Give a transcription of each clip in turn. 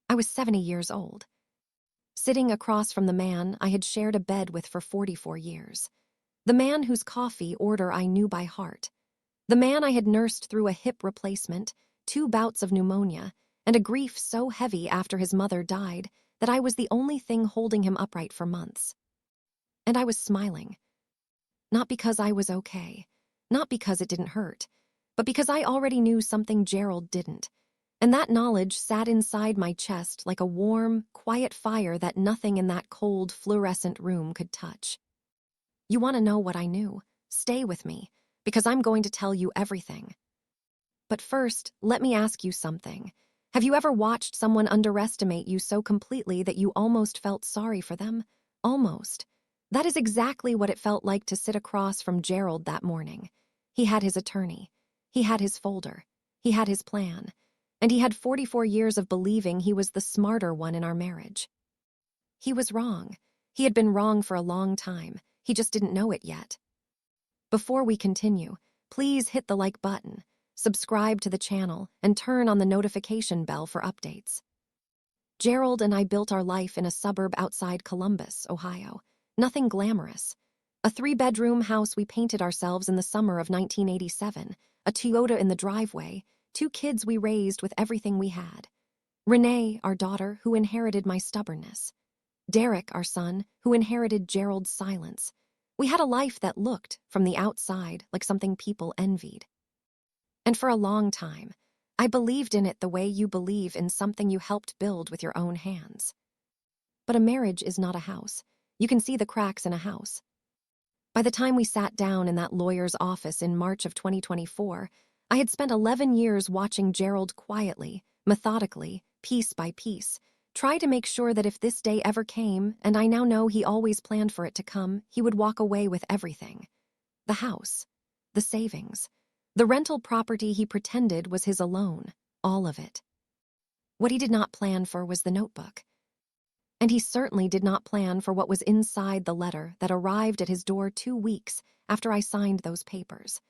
I was 70 years old, sitting across from the man I had shared a bed with for 44 years. The man whose coffee order I knew by heart. The man I had nursed through a hip replacement, 2 bouts of pneumonia, and a grief so heavy after his mother died that I was the only thing holding him upright for months. And I was smiling. Not because I was okay, not because it didn't hurt, but because I already knew something Gerald didn't. And that knowledge sat inside my chest like a warm, quiet fire that nothing in that cold, fluorescent room could touch. You want to know what I knew? Stay with me, because I'm going to tell you everything. But first, let me ask you something. Have you ever watched someone underestimate you so completely that you almost felt sorry for them? Almost. That is exactly what it felt like to sit across from Gerald that morning. He had his attorney. He had his folder. He had his plan. And he had 44 years of believing he was the smarter one in our marriage. He was wrong. He had been wrong for a long time. He just didn't know it yet. Before we continue, please hit the like button, subscribe to the channel, and turn on the notification bell for updates. Gerald and I built our life in a suburb outside Columbus, Ohio. Nothing glamorous. A 3-bedroom house we painted ourselves in the summer of 1987, a Toyota in the driveway, 2 kids we raised with everything we had. Renee, our daughter, who inherited my stubbornness. Derek, our son, who inherited Gerald's silence. We had a life that looked, from the outside, like something people envied. And for a long time, I believed in it the way you believe in something you helped build with your own hands. But a marriage is not a house. You can see the cracks in a house. By the time we sat down in that lawyer's office in March of 2024, I had spent 11 years watching Gerald quietly, methodically, piece by piece, try to make sure that if this day ever came, and I now know he always planned for it to come, he would walk away with everything. The house, the savings, the rental property he pretended was his alone, all of it. What he did not plan for was the notebook. And he certainly did not plan for what was inside the letter that arrived at his door 2 weeks after I signed those papers.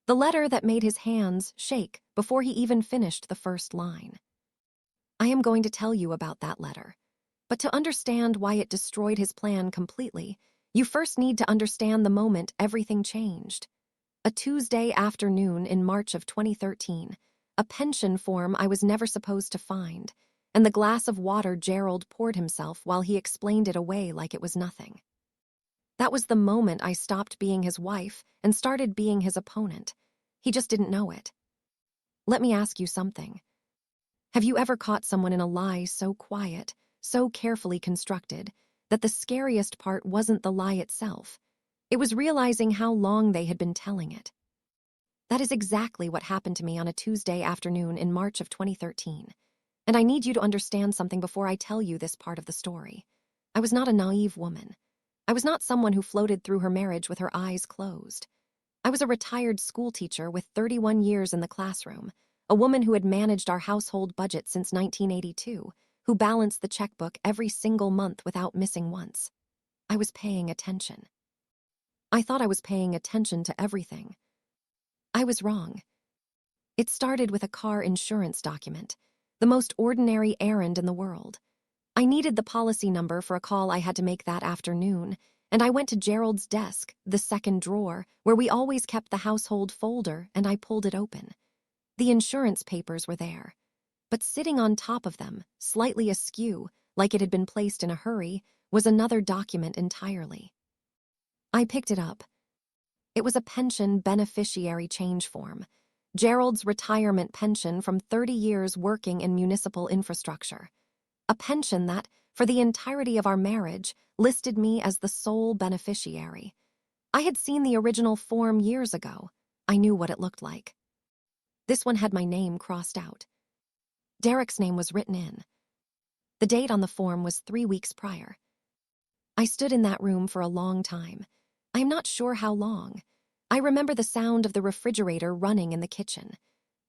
The letter that made his hands shake before he even finished the first line. I am going to tell you about that letter. But to understand why it destroyed his plan completely, you first need to understand the moment everything changed. A Tuesday afternoon in March of 2013, a pension form I was never supposed to find, and the glass of water Gerald poured himself while he explained it away like it was nothing. That was the moment I stopped being his wife and started being his opponent. He just didn't know it. Let me ask you something. Have you ever caught someone in a lie so quiet, so carefully constructed, that the scariest part wasn't the lie itself? It was realizing how long they had been telling it. That is exactly what happened to me on a Tuesday afternoon in March of 2013. And I need you to understand something before I tell you this part of the story. I was not a naive woman. I was not someone who floated through her marriage with her eyes closed. I was a retired school teacher with 31 years in the classroom, a woman who had managed our household budget since 1982, who balanced the checkbook every single month without missing once. I was paying attention. I thought I was paying attention to everything. I was wrong. It started with a car insurance document, the most ordinary errand in the world. I needed the policy number for a call I had to make that afternoon, and I went to Gerald's desk, the second drawer, where we always kept the household folder, and I pulled it open. The insurance papers were there, but sitting on top of them, slightly askew, like it had been placed in a hurry, was another document entirely. I picked it up. It was a pension beneficiary change form, Gerald's retirement pension from 30 years working in municipal infrastructure. A pension that, for the entirety of our marriage, listed me as the sole beneficiary. I had seen the original form years ago. I knew what it looked like. This one had my name crossed out. Derek's name was written in. The date on the form was 3 weeks prior. I stood in that room for a long time. I am not sure how long. I remember the sound of the refrigerator running in the kitchen.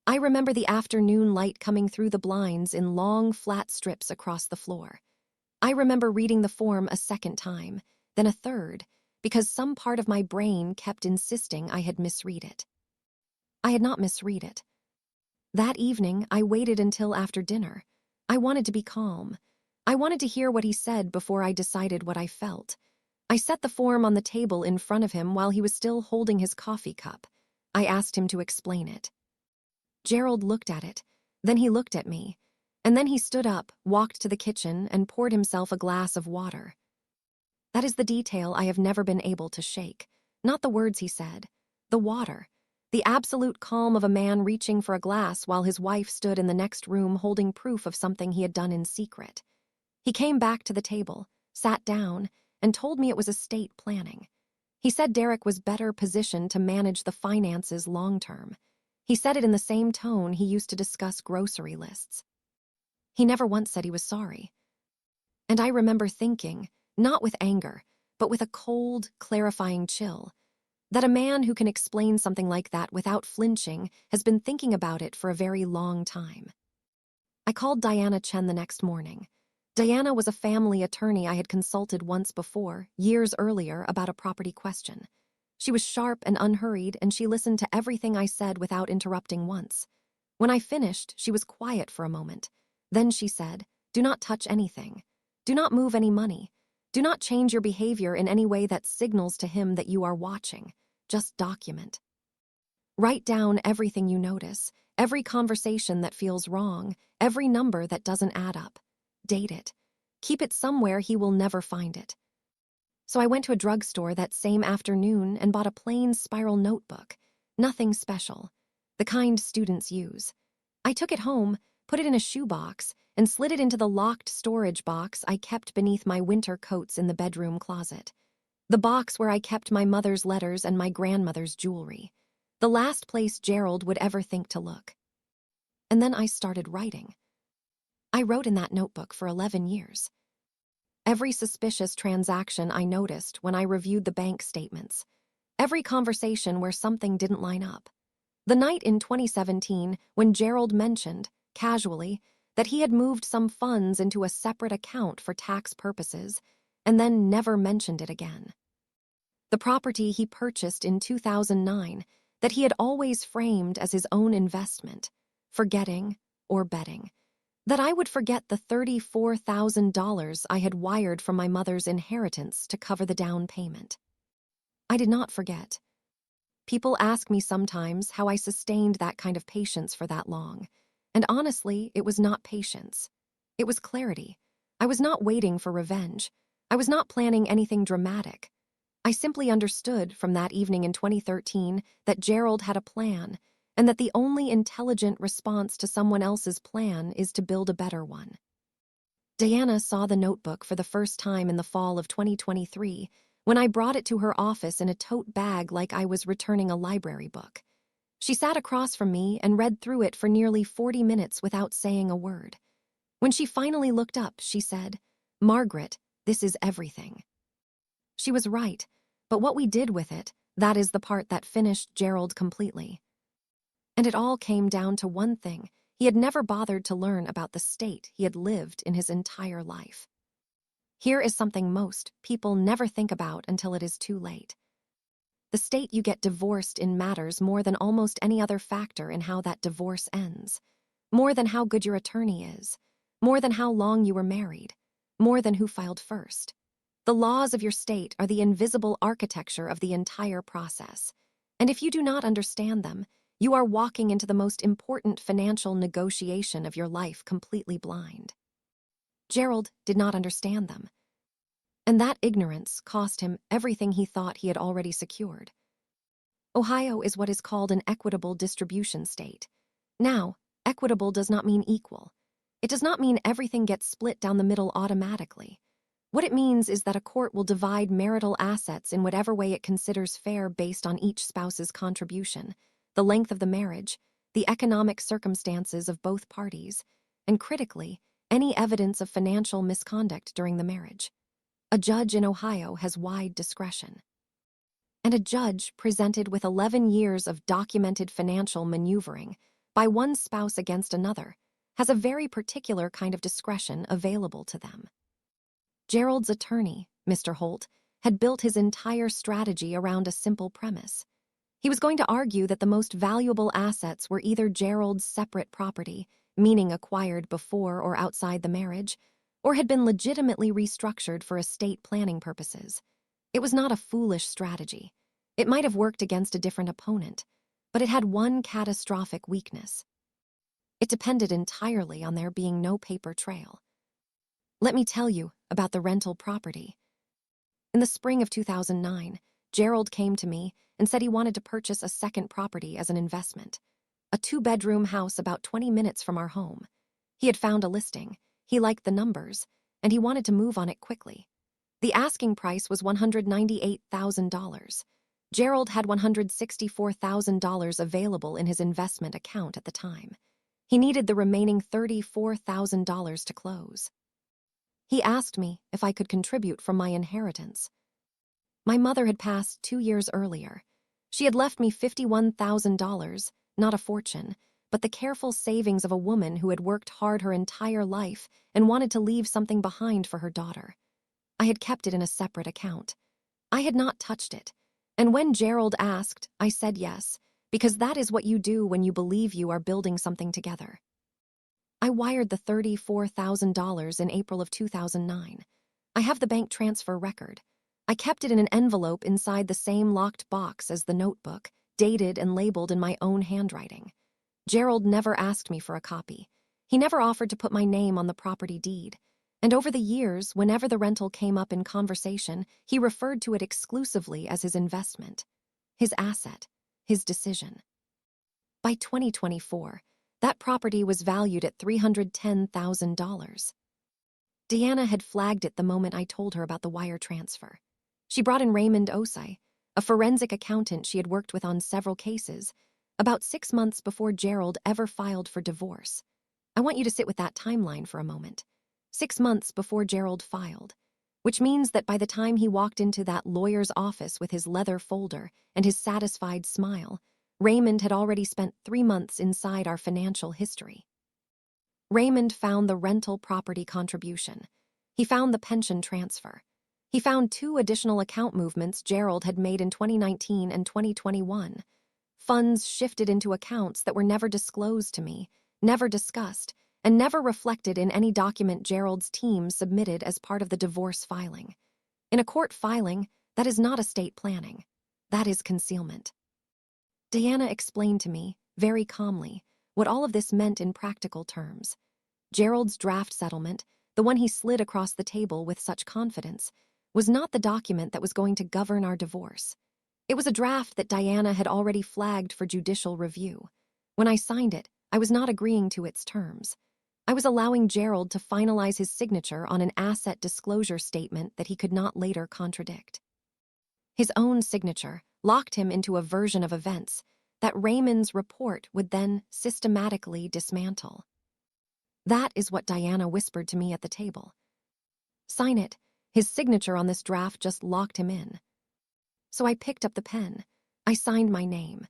I remember the afternoon light coming through the blinds in long, flat strips across the floor. I remember reading the form a second time, then a third, because some part of my brain kept insisting I had misread it. I had not misread it. That evening, I waited until after dinner. I wanted to be calm. I wanted to hear what he said before I decided what I felt. I set the form on the table in front of him while he was still holding his coffee cup. I asked him to explain it. Gerald looked at it, then he looked at me, and then he stood up, walked to the kitchen, and poured himself a glass of water. That is the detail I have never been able to shake. Not the words he said. The water. The absolute calm of a man reaching for a glass while his wife stood in the next room holding proof of something he had done in secret. He came back to the table, sat down, and told me it was estate planning. He said Derek was better positioned to manage the finances long-term. He said it in the same tone he used to discuss grocery lists. He never once said he was sorry. And I remember thinking, not with anger, but with a cold, clarifying chill, that a man who can explain something like that without flinching has been thinking about it for a very long time. I called Diana Chen the next morning. Diana was a family attorney I had consulted once before, years earlier, about a property question. She was sharp and unhurried, and she listened to everything I said without interrupting once. When I finished, she was quiet for a moment. Then she said, "Do not touch anything. Do not move any money. Do not change your behavior in any way that signals to him that you are watching. Just document. Write down everything you notice, every conversation that feels wrong, every number that doesn't add up. Date it. Keep it somewhere he will never find it." So I went to a drugstore that same afternoon and bought a plain spiral notebook. Nothing special. The kind students use. I took it home, put it in a shoebox, and slid it into the locked storage box I kept beneath my winter coats in the bedroom closet. The box where I kept my mother's letters and my grandmother's jewelry. The last place Gerald would ever think to look. And then I started writing. I wrote in that notebook for 11 years. Every suspicious transaction I noticed when I reviewed the bank statements. Every conversation where something didn't line up. The night in 2017 when Gerald mentioned, casually, that he had moved some funds into a separate account for tax purposes and then never mentioned it again. The property he purchased in 2009 that he had always framed as his own investment, forgetting or betting. That I would forget the $34,000 I had wired from my mother's inheritance to cover the down payment. I did not forget. People ask me sometimes how I sustained that kind of patience for that long, and honestly, it was not patience. It was clarity. I was not waiting for revenge. I was not planning anything dramatic. I simply understood from that evening in 2013 that Gerald had a plan, and that the only intelligent response to someone else's plan is to build a better one. Diana saw the notebook for the first time in the fall of 2023 when I brought it to her office in a tote bag like I was returning a library book. She sat across from me and read through it for nearly 40 minutes without saying a word. When she finally looked up, she said, "Margaret, this is everything." She was right, but what we did with it, that is the part that finished Gerald completely. And it all came down to one thing. He had never bothered to learn about the state he had lived in his entire life. Here is something most people never think about until it is too late. The state you get divorced in matters more than almost any other factor in how that divorce ends. More than how good your attorney is. More than how long you were married. More than who filed first. The laws of your state are the invisible architecture of the entire process. And if you do not understand them, you are walking into the most important financial negotiation of your life completely blind. Gerald did not understand them. And that ignorance cost him everything he thought he had already secured. Ohio is what is called an equitable distribution state. Now, equitable does not mean equal. It does not mean everything gets split down the middle automatically. What it means is that a court will divide marital assets in whatever way it considers fair based on each spouse's contribution, the length of the marriage, the economic circumstances of both parties, and critically, any evidence of financial misconduct during the marriage. A judge in Ohio has wide discretion. And a judge presented with 11 years of documented financial maneuvering by one spouse against another has a very particular kind of discretion available to them. Gerald's attorney, Mr. Holt, had built his entire strategy around a simple premise. He was going to argue that the most valuable assets were either Gerald's separate property, meaning acquired before or outside the marriage, or had been legitimately restructured for estate planning purposes. It was not a foolish strategy. It might have worked against a different opponent, but it had one catastrophic weakness. It depended entirely on there being no paper trail. Let me tell you about the rental property. In the spring of 2009, Gerald came to me and said he wanted to purchase a second property as an investment, a 2-bedroom house about 20 minutes from our home. He had found a listing, he liked the numbers, and he wanted to move on it quickly. The asking price was $198,000. Gerald had $164,000 available in his investment account at the time. He needed the remaining $34,000 to close. He asked me if I could contribute from my inheritance. My mother had passed 2 years earlier. She had left me $51,000, not a fortune, but the careful savings of a woman who had worked hard her entire life and wanted to leave something behind for her daughter. I had kept it in a separate account. I had not touched it, and when Gerald asked, I said yes, because that is what you do when you believe you are building something together. I wired the $34,000 in April of 2009. I have the bank transfer record. I kept it in an envelope inside the same locked box as the notebook, dated and labeled in my own handwriting. Gerald never asked me for a copy. He never offered to put my name on the property deed. And over the years, whenever the rental came up in conversation, he referred to it exclusively as his investment, his asset, his decision. By 2024, that property was valued at $310,000. Deanna had flagged it the moment I told her about the wire transfer. She brought in Raymond Osei, a forensic accountant she had worked with on several cases, about 6 months before Gerald ever filed for divorce. I want you to sit with that timeline for a moment. 6 months before Gerald filed, which means that by the time he walked into that lawyer's office with his leather folder and his satisfied smile, Raymond had already spent 3 months inside our financial history. Raymond found the rental property contribution. He found the pension transfer. He found 2 additional account movements Gerald had made in 2019 and 2021. Funds shifted into accounts that were never disclosed to me, never discussed, and never reflected in any document Gerald's team submitted as part of the divorce filing. In a court filing, that is not estate planning. That is concealment. Deanna explained to me, very calmly, what all of this meant in practical terms. Gerald's draft settlement, the one he slid across the table with such confidence, was not the document that was going to govern our divorce. It was a draft that Diana had already flagged for judicial review. When I signed it, I was not agreeing to its terms. I was allowing Gerald to finalize his signature on an asset disclosure statement that he could not later contradict. His own signature locked him into a version of events that Raymond's report would then systematically dismantle. That is what Diana whispered to me at the table. Sign it. His signature on this draft just locked him in. So I picked up the pen. I signed my name.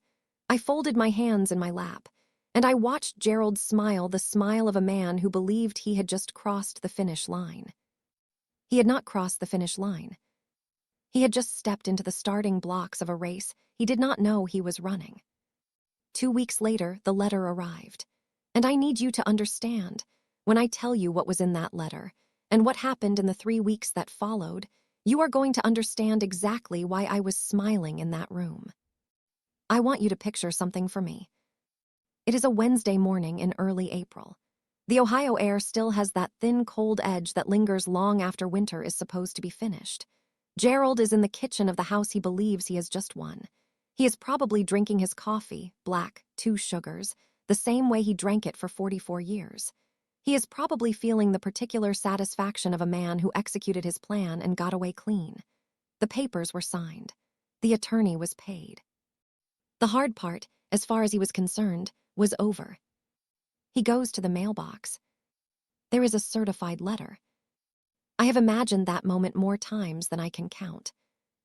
I folded my hands in my lap, and I watched Gerald smile the smile of a man who believed he had just crossed the finish line. He had not crossed the finish line. He had just stepped into the starting blocks of a race he did not know he was running. 2 weeks later, the letter arrived. And I need you to understand, when I tell you what was in that letter, and what happened in the 3 weeks that followed, you are going to understand exactly why I was smiling in that room. I want you to picture something for me. It is a Wednesday morning in early April. The Ohio air still has that thin, cold edge that lingers long after winter is supposed to be finished. Gerald is in the kitchen of the house he believes he has just won. He is probably drinking his coffee, black, 2 sugars, the same way he drank it for 44 years. He is probably feeling the particular satisfaction of a man who executed his plan and got away clean. The papers were signed. The attorney was paid. The hard part, as far as he was concerned, was over. He goes to the mailbox. There is a certified letter. I have imagined that moment more times than I can count.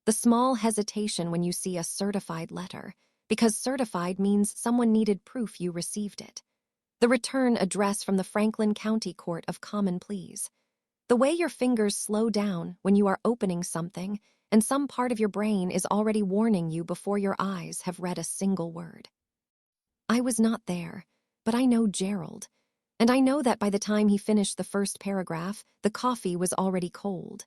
The small hesitation when you see a certified letter, because certified means someone needed proof you received it. The return address from the Franklin County Court of Common Pleas. The way your fingers slow down when you are opening something and some part of your brain is already warning you before your eyes have read a single word. I was not there, but I know Gerald. And I know that by the time he finished the first paragraph, the coffee was already cold.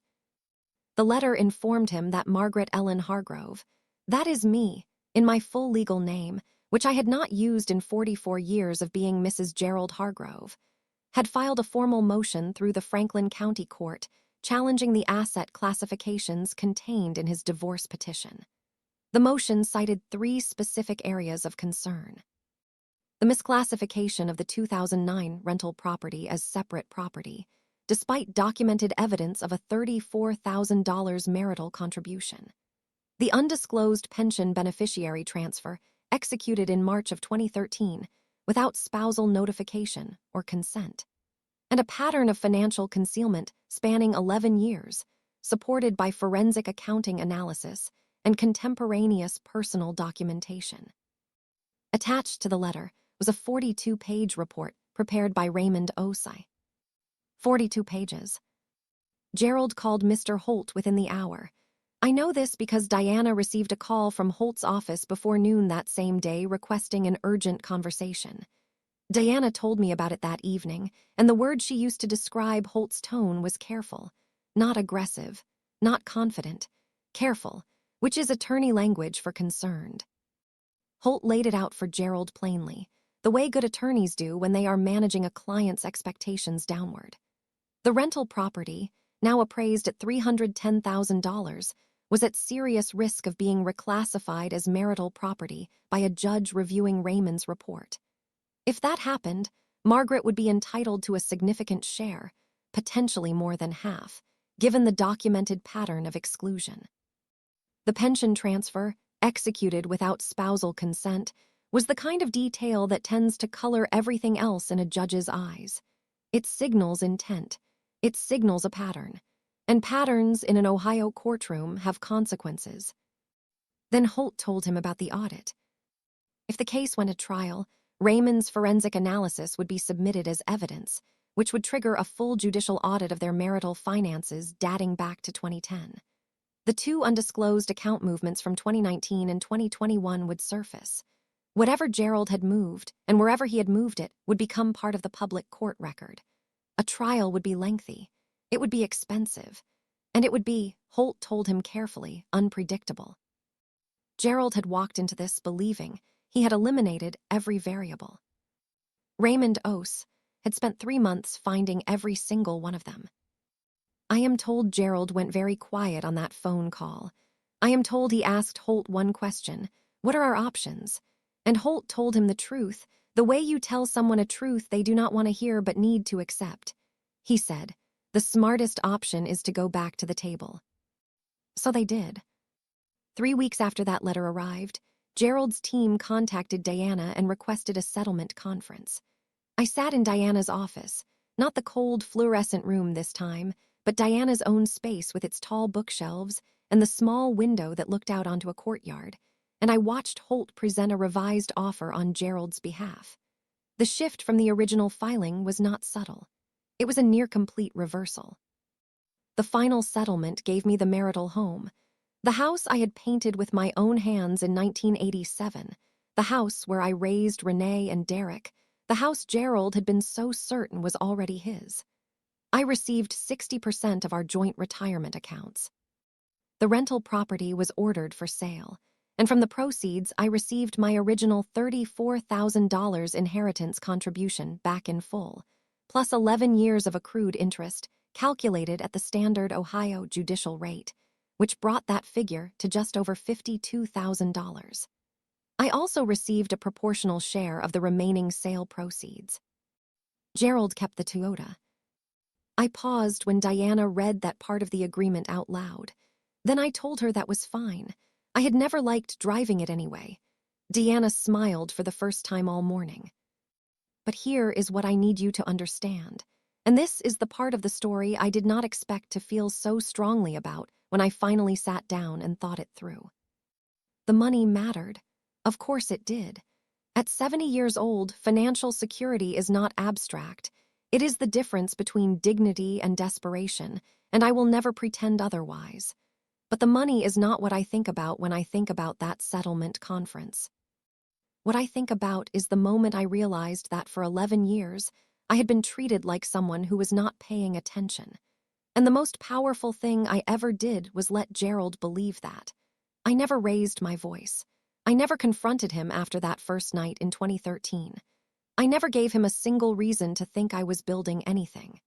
The letter informed him that Margaret Ellen Hargrove, that is me, in my full legal name, which I had not used in 44 years of being Mrs. Gerald Hargrove, had filed a formal motion through the Franklin County Court challenging the asset classifications contained in his divorce petition. The motion cited 3 specific areas of concern: the misclassification of the 2009 rental property as separate property, despite documented evidence of a $34,000 marital contribution; the undisclosed pension beneficiary transfer executed in March of 2013 without spousal notification or consent; and a pattern of financial concealment spanning 11 years, supported by forensic accounting analysis and contemporaneous personal documentation. Attached to the letter was a 42-page report prepared by Raymond Osei. 42 pages. Gerald called Mr. Holt within the hour. I know this because Diana received a call from Holt's office before noon that same day requesting an urgent conversation. Diana told me about it that evening, and the word she used to describe Holt's tone was careful, not aggressive, not confident, careful, which is attorney language for concerned. Holt laid it out for Gerald plainly, the way good attorneys do when they are managing a client's expectations downward. The rental property, now appraised at $310,000, was at serious risk of being reclassified as marital property by a judge reviewing Raymond's report. If that happened, Margaret would be entitled to a significant share, potentially more than half, given the documented pattern of exclusion. The pension transfer, executed without spousal consent, was the kind of detail that tends to color everything else in a judge's eyes. It signals intent. It signals a pattern. And patterns in an Ohio courtroom have consequences. Then Holt told him about the audit. If the case went to trial, Raymond's forensic analysis would be submitted as evidence, which would trigger a full judicial audit of their marital finances dating back to 2010. The 2 undisclosed account movements from 2019 and 2021 would surface. Whatever Gerald had moved, and wherever he had moved it, would become part of the public court record. A trial would be lengthy. It would be expensive. And it would be, Holt told him carefully, unpredictable. Gerald had walked into this believing he had eliminated every variable. Raymond Ose had spent 3 months finding every single one of them. I am told Gerald went very quiet on that phone call. I am told he asked Holt one question: what are our options? And Holt told him the truth, the way you tell someone a truth they do not want to hear but need to accept. He said, the smartest option is to go back to the table. So they did. 3 weeks after that letter arrived, Gerald's team contacted Diana and requested a settlement conference. I sat in Diana's office, not the cold fluorescent room this time, but Diana's own space with its tall bookshelves and the small window that looked out onto a courtyard, and I watched Holt present a revised offer on Gerald's behalf. The shift from the original filing was not subtle. It was a near-complete reversal. The final settlement gave me the marital home, the house I had painted with my own hands in 1987, the house where I raised Renee and Derek, the house Gerald had been so certain was already his. I received 60% of our joint retirement accounts. The rental property was ordered for sale, and from the proceeds I received my original $34,000 inheritance contribution back in full, plus 11 years of accrued interest calculated at the standard Ohio judicial rate, which brought that figure to just over $52,000. I also received a proportional share of the remaining sale proceeds. Gerald kept the Toyota. I paused when Diana read that part of the agreement out loud. Then I told her that was fine. I had never liked driving it anyway. Diana smiled for the first time all morning. But here is what I need you to understand. And this is the part of the story I did not expect to feel so strongly about when I finally sat down and thought it through. The money mattered. Of course it did. At 70 years old, financial security is not abstract. It is the difference between dignity and desperation, and I will never pretend otherwise. But the money is not what I think about when I think about that settlement conference. What I think about is the moment I realized that for 11 years, I had been treated like someone who was not paying attention. And the most powerful thing I ever did was let Gerald believe that. I never raised my voice. I never confronted him after that first night in 2013. I never gave him a single reason to think I was building anything.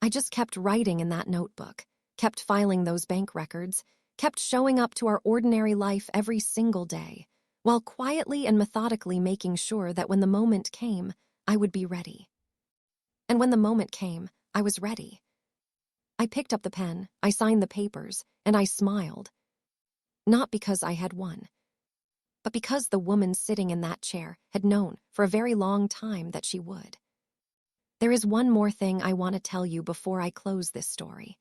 I just kept writing in that notebook, kept filing those bank records, kept showing up to our ordinary life every single day, while quietly and methodically making sure that when the moment came, I would be ready. And when the moment came, I was ready. I picked up the pen, I signed the papers, and I smiled. Not because I had won, but because the woman sitting in that chair had known for a very long time that she would. There is one more thing I want to tell you before I close this story,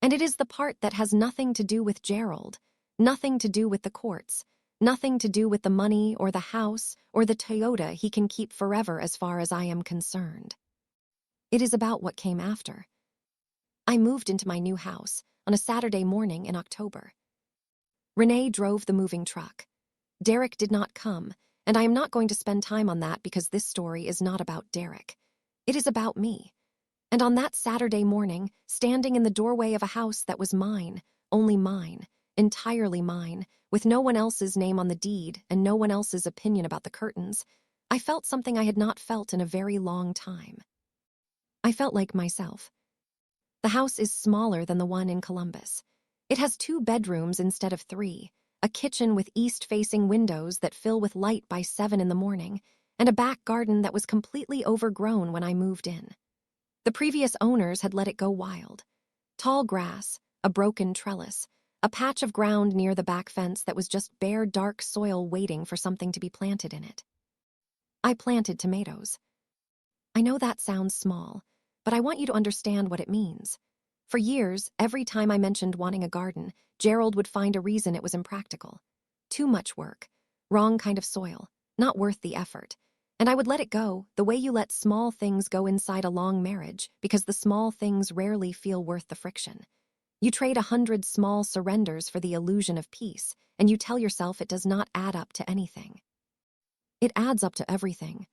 and it is the part that has nothing to do with Gerald, nothing to do with the courts, nothing to do with the money or the house or the Toyota he can keep forever as far as I am concerned. It is about what came after. I moved into my new house on a Saturday morning in October. Renee drove the moving truck. Derek did not come, and I am not going to spend time on that because this story is not about Derek. It is about me. And on that Saturday morning, standing in the doorway of a house that was mine, only mine, entirely mine, with no one else's name on the deed and no one else's opinion about the curtains, I felt something I had not felt in a very long time. I felt like myself. The house is smaller than the one in Columbus. It has 2 bedrooms instead of 3, a kitchen with east-facing windows that fill with light by 7 in the morning, and a back garden that was completely overgrown when I moved in. The previous owners had let it go wild. Tall grass, a broken trellis, a patch of ground near the back fence that was just bare dark soil waiting for something to be planted in it. I planted tomatoes. I know that sounds small, but I want you to understand what it means. For years, every time I mentioned wanting a garden, Gerald would find a reason it was impractical. Too much work, wrong kind of soil, not worth the effort. And I would let it go, the way you let small things go inside a long marriage, because the small things rarely feel worth the friction. You trade 100 small surrenders for the illusion of peace, and you tell yourself it does not add up to anything. It adds up to everything.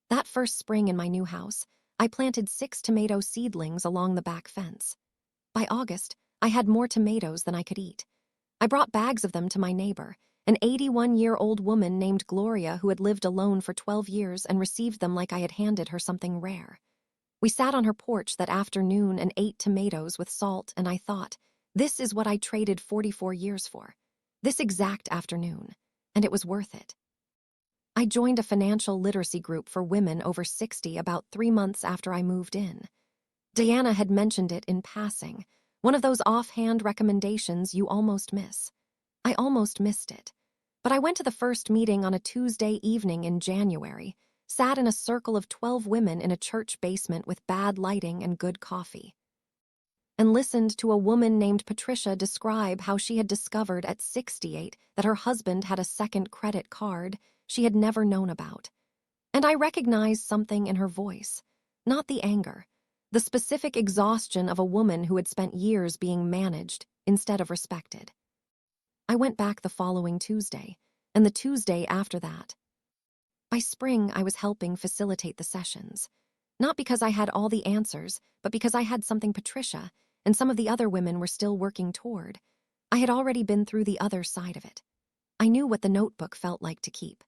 That first spring in my new house, I planted 6 tomato seedlings along the back fence. By August, I had more tomatoes than I could eat. I brought bags of them to my neighbor, an 81-year-old woman named Gloria who had lived alone for 12 years and received them like I had handed her something rare. We sat on her porch that afternoon and ate tomatoes with salt, and I thought, this is what I traded 44 years for. This exact afternoon. And it was worth it. I joined a financial literacy group for women over 60 about 3 months after I moved in. Diana had mentioned it in passing, one of those offhand recommendations you almost miss. I almost missed it. But I went to the first meeting on a Tuesday evening in January, sat in a circle of 12 women in a church basement with bad lighting and good coffee, and listened to a woman named Patricia describe how she had discovered at 68 that her husband had a second credit card she had never known about. And I recognized something in her voice, not the anger, the specific exhaustion of a woman who had spent years being managed instead of respected. I went back the following Tuesday, and the Tuesday after that. By spring, I was helping facilitate the sessions, not because I had all the answers, but because I had something Patricia and some of the other women were still working toward. I had already been through the other side of it. I knew what the notebook felt like to keep.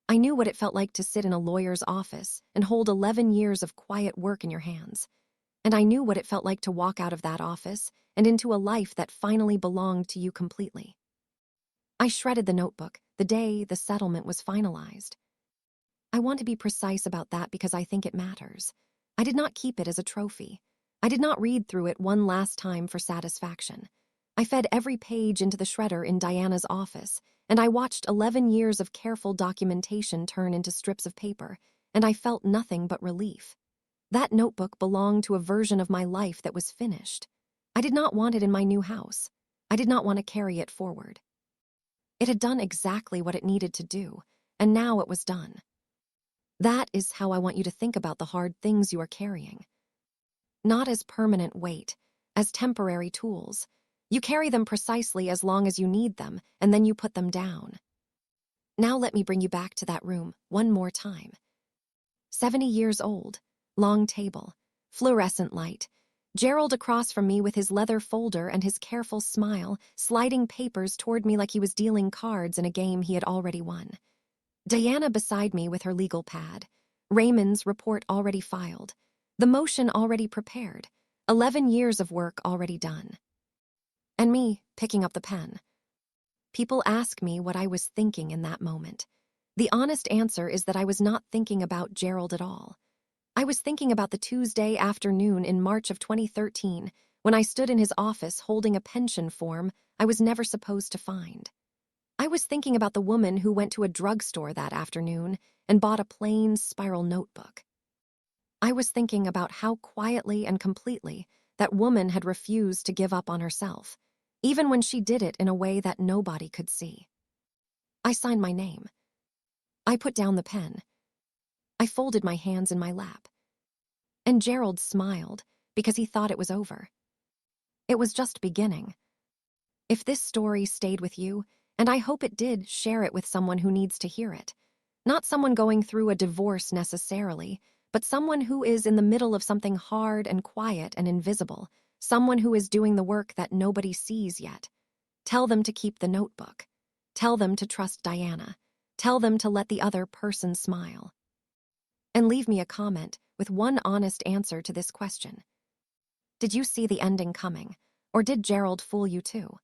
I knew what it felt like to sit in a lawyer's office and hold 11 years of quiet work in your hands. And I knew what it felt like to walk out of that office and into a life that finally belonged to you completely. I shredded the notebook the day the settlement was finalized. I want to be precise about that because I think it matters. I did not keep it as a trophy. I did not read through it one last time for satisfaction. I fed every page into the shredder in Diana's office, and I watched 11 years of careful documentation turn into strips of paper, and I felt nothing but relief. That notebook belonged to a version of my life that was finished. I did not want it in my new house. I did not want to carry it forward. It had done exactly what it needed to do, and now it was done. That is how I want you to think about the hard things you are carrying. Not as permanent weight, as temporary tools. You carry them precisely as long as you need them, and then you put them down. Now let me bring you back to that room one more time. 70 years old, Long table. Fluorescent light. Gerald across from me with his leather folder and his careful smile, sliding papers toward me like he was dealing cards in a game he had already won. Diana beside me with her legal pad. Raymond's report already filed. The motion already prepared. 11 years of work already done. And me, picking up the pen. People ask me what I was thinking in that moment. The honest answer is that I was not thinking about Gerald at all. I was thinking about the Tuesday afternoon in March of 2013 when I stood in his office holding a pension form I was never supposed to find. I was thinking about the woman who went to a drugstore that afternoon and bought a plain spiral notebook. I was thinking about how quietly and completely that woman had refused to give up on herself, even when she did it in a way that nobody could see. I signed my name. I put down the pen. I folded my hands in my lap. And Gerald smiled because he thought it was over. It was just beginning. If this story stayed with you, and I hope it did, share it with someone who needs to hear it. Not someone going through a divorce necessarily, but someone who is in the middle of something hard and quiet and invisible, someone who is doing the work that nobody sees yet. Tell them to keep the notebook. Tell them to trust Diana. Tell them to let the other person smile. And leave me a comment with one honest answer to this question. Did you see the ending coming, or did Gerald fool you too?